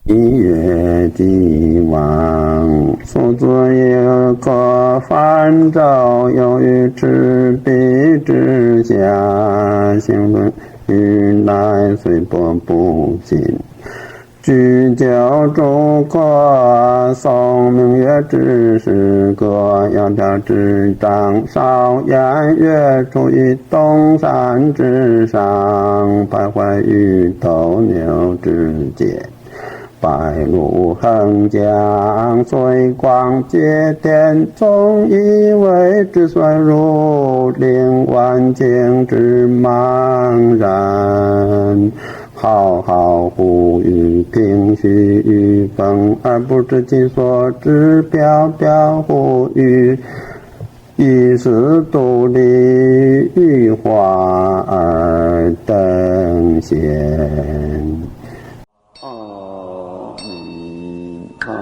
一月既往，所作业各泛舟，有于赤壁之下，行论于来虽波不尽。举酒诸国，诵明月之诗歌，窈窕之掌，韶颜跃出于东山之上，徘徊于斗牛之间。白露横江，随光接天，纵以为之衰入，令万顷之茫然。浩浩乎于平虚于风，而不知其所至；飘飘乎于一丝独立于华而登仙。阿弥陀